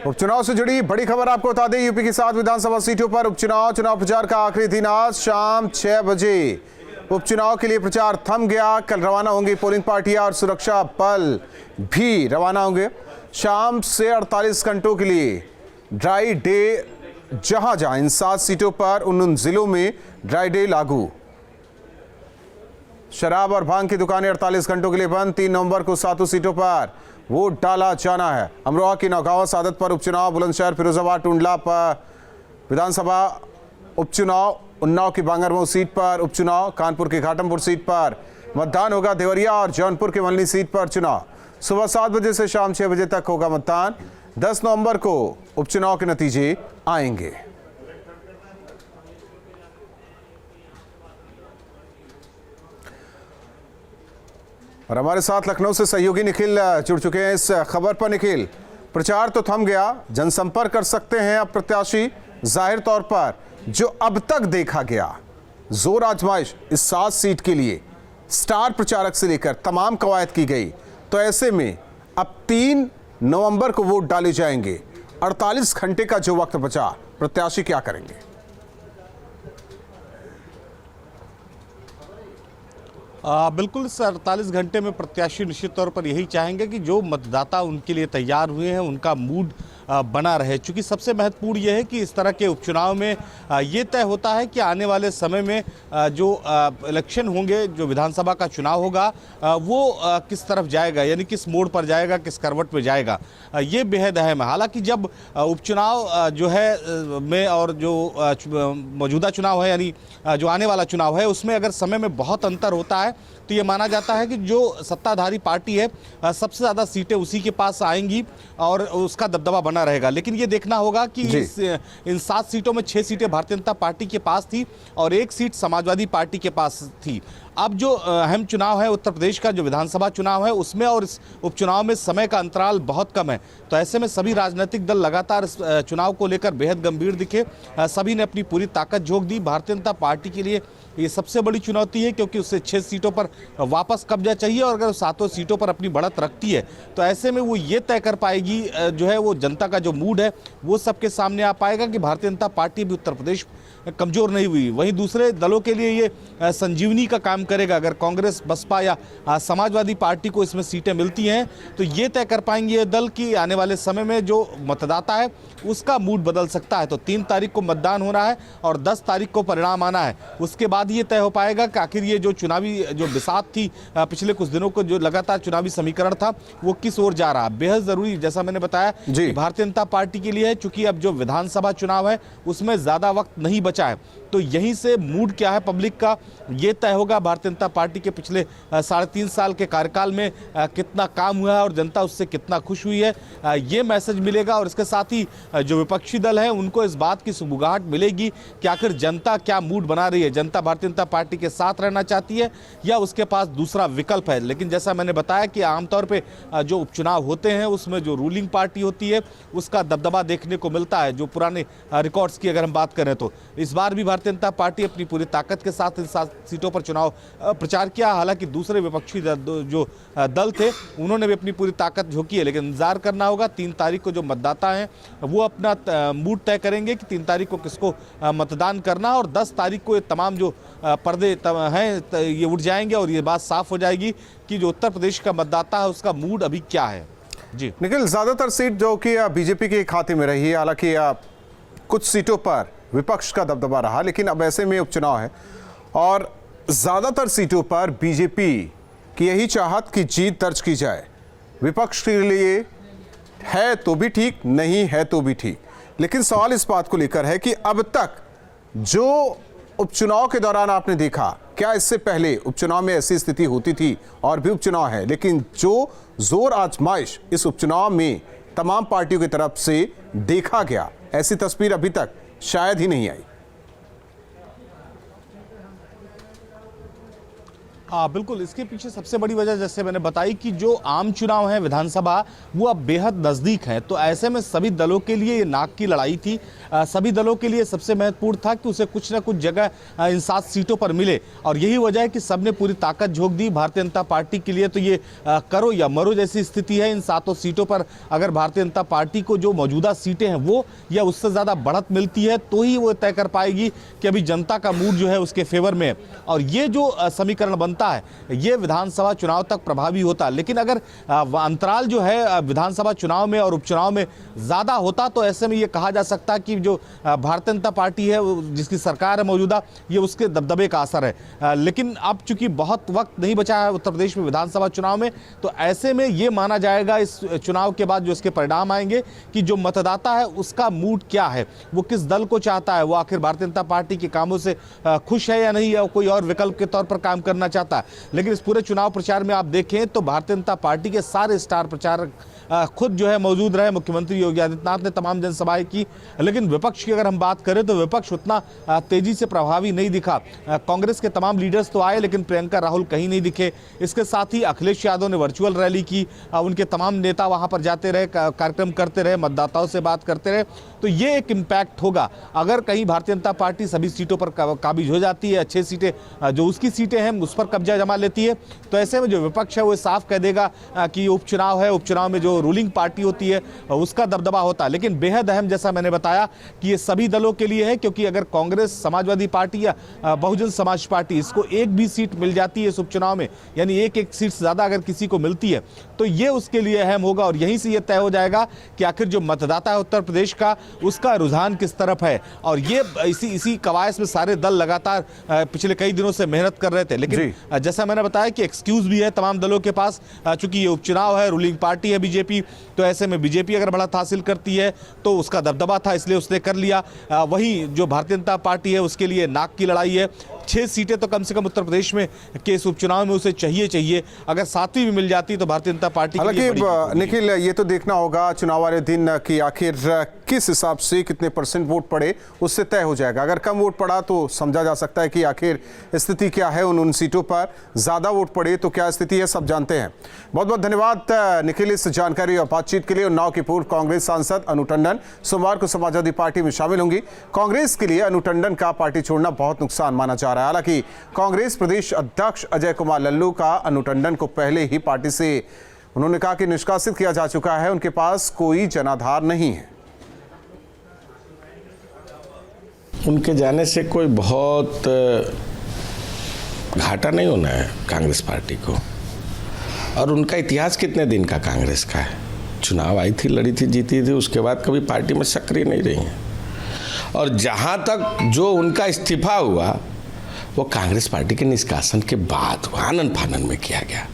उपचुनाव से जुड़ी बड़ी खबर आपको बता दें, यूपी की 7 विधानसभा सीटों पर उपचुनाव प्रचार का आखिरी दिन आज शाम 6 बजे उपचुनाव के लिए प्रचार थम गया। कल रवाना होंगी पोलिंग पार्टियां और सुरक्षा बल भी रवाना होंगे। शाम से 48 घंटों के लिए ड्राई डे, जहां जहां इन 7 सीटों पर उन जिलों में ड्राई डे लागू। शराब और भांग की दुकानें 48 घंटों के लिए बंद। 3 नवंबर को 7 सीटों पर वोट डाला जाना है। अमरोहा की नौगांवा सादत पर उपचुनाव, बुलंदशहर, फिरोजाबाद, टुंडला पर विधानसभा उपचुनाव, उन्नाव की बांगरमऊ सीट पर उपचुनाव, कानपुर की घाटमपुर सीट पर मतदान होगा। देवरिया और जौनपुर की मल्हनी सीट पर चुनाव सुबह 7 बजे से शाम 6 बजे तक होगा मतदान। 10 नवंबर को उपचुनाव के नतीजे आएंगे। और हमारे साथ लखनऊ से सहयोगी निखिल जुड़ चुके हैं इस खबर पर। निखिल, प्रचार तो थम गया, जनसंपर्क कर सकते हैं अब प्रत्याशी। जाहिर तौर पर जो अब तक देखा गया जोर आजमाइश इस 7 सीट के लिए स्टार प्रचारक से लेकर तमाम कवायद की गई, तो ऐसे में अब 3 नवंबर को वोट डाले जाएंगे। 48 घंटे का जो वक्त बचा, प्रत्याशी क्या करेंगे? बिल्कुल, इस 48 घंटे में प्रत्याशी निश्चित तौर पर यही चाहेंगे कि जो मतदाता उनके लिए तैयार हुए हैं उनका मूड बना रहे। चूँकि सबसे महत्वपूर्ण यह है कि इस तरह के उपचुनाव में ये तय होता है कि आने वाले समय में जो इलेक्शन होंगे, जो विधानसभा का चुनाव होगा, वो किस तरफ जाएगा, यानी किस मोड़ पर जाएगा, किस करवट में जाएगा, ये बेहद अहम है। हालांकि जब उपचुनाव जो है में और जो मौजूदा चुनाव है, यानी जो आने वाला चुनाव है, उसमें अगर समय में बहुत अंतर होता है तो ये माना जाता है कि जो सत्ताधारी पार्टी है सबसे ज़्यादा सीटें उसी के पास आएंगी और उसका दबदबा बना रहेगा। लेकिन ये देखना होगा कि इन 7 सीटों में 6 सीटें भारतीय जनता पार्टी के पास थी और 1 सीट समाजवादी पार्टी के पास थी। अब जो अहम चुनाव है उत्तर प्रदेश का, जो विधानसभा चुनाव है, उसमें और इस उपचुनाव में समय का अंतराल बहुत कम है। तो ऐसे में सभी राजनीतिक दल लगातार इस चुनाव को लेकर बेहद गंभीर दिखे। सभी ने अपनी पूरी ताकत झोंक दी। भारतीय जनता पार्टी के लिए ये सबसे बड़ी चुनौती है, क्योंकि उसे 6 सीटों पर वापस कब्जा चाहिए और अगर 7 सीटों पर अपनी बढ़त रखती है तो ऐसे में वो ये तय कर पाएगी, जो है वो जनता का जो मूड है वो सबके सामने आ पाएगा कि भारतीय जनता पार्टी भी उत्तर प्रदेश कमज़ोर नहीं हुई। वहीं दूसरे दलों के लिए ये संजीवनी का काम करेगा। अगर कांग्रेस, बसपा या समाजवादी पार्टी को इसमें सीटें मिलती हैं तो ये तय कर पाएंगे ये दल कि आने वाले समय में जो मतदाता है उसका मूड बदल सकता है। तो 3 तारीख को मतदान होना है और 10 तारीख को परिणाम आना है। उसके बाद ये तय हो पाएगा कि आखिर ये जो चुनावी जो बिसात थी पिछले कुछ दिनों को, जो लगातार चुनावी समीकरण था, वो किस ओर जा रहा। बेहद ज़रूरी, जैसा मैंने बताया, भारतीय जनता पार्टी के लिए है, चूँकि अब जो विधानसभा चुनाव है उसमें ज़्यादा वक्त नहीं बचा है। तो यहीं से मूड क्या है पब्लिक का ये तय होगा। भारतीय जनता पार्टी के पिछले 3.5 साल के कार्यकाल में कितना काम हुआ है और जनता उससे कितना खुश हुई है, ये मैसेज मिलेगा। और इसके साथ ही जो विपक्षी दल हैं उनको इस बात की सुगबुगाहट मिलेगी कि आखिर जनता क्या मूड बना रही है। जनता भारतीय जनता पार्टी के साथ रहना चाहती है या उसके पास दूसरा विकल्प है। लेकिन जैसा मैंने बताया कि आमतौर पर जो उपचुनाव होते हैं उसमें जो रूलिंग पार्टी होती है उसका दबदबा देखने को मिलता है। जो पुराने रिकॉर्ड्स की अगर हम बात करें तो इस बार भी भारतीय जनता पार्टी अपनी पूरी ताकत के साथ इन 7 सीटों पर चुनाव प्रचार किया। हालांकि दूसरे विपक्षी जो दल थे उन्होंने भी अपनी पूरी ताकत झोंकी है। लेकिन इंतजार करना होगा। 3 तारीख को जो मतदाता हैं वो अपना मूड तय करेंगे कि 3 तारीख को किसको मतदान करना, और 10 तारीख को ये तमाम जो पर्दे हैं ये उठ जाएंगे और ये बात साफ हो जाएगी कि जो उत्तर प्रदेश का मतदाता है उसका मूड अभी क्या है। जी निखिल, ज्यादातर सीट जो कि बीजेपी के खाते में रही है, हालांकि कुछ सीटों पर विपक्ष का दबदबा रहा, लेकिन अब ऐसे में उपचुनाव है और ज्यादातर सीटों पर बीजेपी की यही चाहत कि जीत दर्ज की जाए। विपक्ष के लिए है तो भी ठीक, नहीं है तो भी ठीक, लेकिन सवाल इस बात को लेकर है कि अब तक जो उपचुनाव के दौरान आपने देखा, क्या इससे पहले उपचुनाव में ऐसी स्थिति होती थी? और भी उपचुनाव है, लेकिन जो जोर आजमाइश इस उपचुनाव में तमाम पार्टियों की तरफ से देखा गया, ऐसी तस्वीर अभी तक शायद ही नहीं आई। बिल्कुल, इसके पीछे सबसे बड़ी वजह जैसे मैंने बताई कि जो आम चुनाव है विधानसभा, वो अब बेहद नज़दीक है। तो ऐसे में सभी दलों के लिए ये नाक की लड़ाई थी। सभी दलों के लिए सबसे महत्वपूर्ण था कि उसे कुछ ना कुछ जगह इन 7 सीटों पर मिले, और यही वजह है कि सबने पूरी ताकत झोंक दी भारतीय जनता पार्टी के लिए। तो ये करो या मरो जैसी स्थिति है इन 7 सीटों पर। अगर भारतीय जनता पार्टी को जो मौजूदा सीटें हैं वो या उससे ज़्यादा बढ़त मिलती है तो ही वो तय कर पाएगी कि अभी जनता का मूड जो है उसके फेवर में है। और ये जो समीकरण बनता है ये विधानसभा चुनाव तक प्रभावी होता। लेकिन अगर अंतराल जो है विधानसभा चुनाव में और उपचुनाव में ज़्यादा होता तो ऐसे में ये कहा जा सकता कि जो भारतीय जनता पार्टी है जिसकी सरकार है मौजूदा, ये उसके दबदबे का असर है। लेकिन अब चूंकि बहुत वक्त नहीं बचा है उत्तर प्रदेश में विधानसभा चुनाव में, तो ऐसे में ये माना जाएगा इस चुनाव के बाद जो इसके परिणाम आएंगे कि जो मतदाता है उसका मूड क्या है, वो किस दल को चाहता है, वो आखिर भारतीय जनता पार्टी के कामों से खुश है या नहीं, या कोई और विकल्प के तौर पर काम करना चाहता है। लेकिन इस पूरे चुनाव प्रचार में आप देखें तो भारतीय जनता पार्टी के सारे स्टार प्रचारक खुद जो है मौजूद रहे। मुख्यमंत्री योगी आदित्यनाथ ने तमाम जनसभाएं की। लेकिन विपक्ष की अगर हम बात करें तो विपक्ष उतना तेजी से प्रभावी नहीं दिखा। कांग्रेस के तमाम लीडर्स तो आए लेकिन प्रियंका राहुल कहीं नहीं दिखे। इसके साथ ही अखिलेश यादव ने वर्चुअल रैली की, उनके तमाम नेता वहां पर जाते रहे, कार्यक्रम करते रहे, मतदाताओं से बात करते रहे। तो ये एक इम्पैक्ट होगा अगर कहीं भारतीय जनता पार्टी सभी सीटों पर काबिज हो जाती है, 6 सीटें जो उसकी सीटें हैं उस पर कब्जा जमा लेती है, तो ऐसे में जो विपक्ष है वो साफ कह देगा कि उपचुनाव है, उपचुनाव में जो रूलिंग पार्टी होती है उसका दबदबा होता है। लेकिन बेहद अहम, जैसा मैंने बताया, कि ये सभी दलों के लिए है, क्योंकि अगर कांग्रेस, समाजवादी पार्टी या बहुजन समाज पार्टी इसको एक भी सीट मिल जाती है इस उपचुनाव में, यानी एक सीट से ज्यादा अगर किसी को मिलती है, तो ये उसके लिए अहम होगा। और यहीं से ये तय हो जाएगा कि आखिर जो मतदाता है उत्तर प्रदेश का, उसका रुझान किस तरफ है। और ये इसी कवायद में सारे दल लगातार पिछले कई दिनों से मेहनत कर रहे थे। लेकिन जैसा मैंने बताया कि एक्सक्यूज भी है तमाम दलों के पास, चूंकि ये उपचुनाव है, रूलिंग पार्टी है बीजेपी, तो ऐसे में बीजेपी अगर बढ़त हासिल करती है तो उसका दबदबा था, इसलिए उसने कर लिया। वहीं जो भारतीय जनता पार्टी है उसके लिए नाक की लड़ाई है। 6 सीटें तो कम से कम उत्तर प्रदेश में के इस उपचुनाव में उसे चाहिए। अगर 7वीं भी मिल जाती तो भारतीय जनता पार्टी हालांकि निखिल, ये तो देखना होगा चुनाव वाले दिन कि आखिर किस हिसाब से कितने % वोट पड़े, उससे तय हो जाएगा। अगर कम वोट पड़ा तो समझा जा सकता है कि आखिर स्थिति क्या है उन सीटों पर, ज्यादा वोट पड़े तो क्या स्थिति है, सब जानते हैं। बहुत बहुत धन्यवाद निखिल इस जानकारी और बातचीत के लिए। उन्नाव की पूर्व कांग्रेस सांसद अनु टंडन सोमवार को समाजवादी पार्टी में शामिल होंगी। कांग्रेस के लिए अनु टंडन का पार्टी छोड़ना बहुत नुकसान माना जा रहा है। हालांकि कांग्रेस प्रदेश अध्यक्ष अजय कुमार लल्लू का अनु टंडन को पहले ही पार्टी से उन्होंने कहा कि निष्कासित किया जा चुका है, उनके पास कोई जनाधार नहीं है। उनके जाने से कोई बहुत घाटा नहीं होना है कांग्रेस पार्टी को। और उनका इतिहास कितने दिन का कांग्रेस का है, चुनाव आई थी, लड़ी थी, जीती थी, उसके बाद कभी पार्टी में सक्रिय नहीं रही हैं। और जहाँ तक जो उनका इस्तीफा हुआ वो कांग्रेस पार्टी के निष्कासन के बाद आनन फानन में किया गया।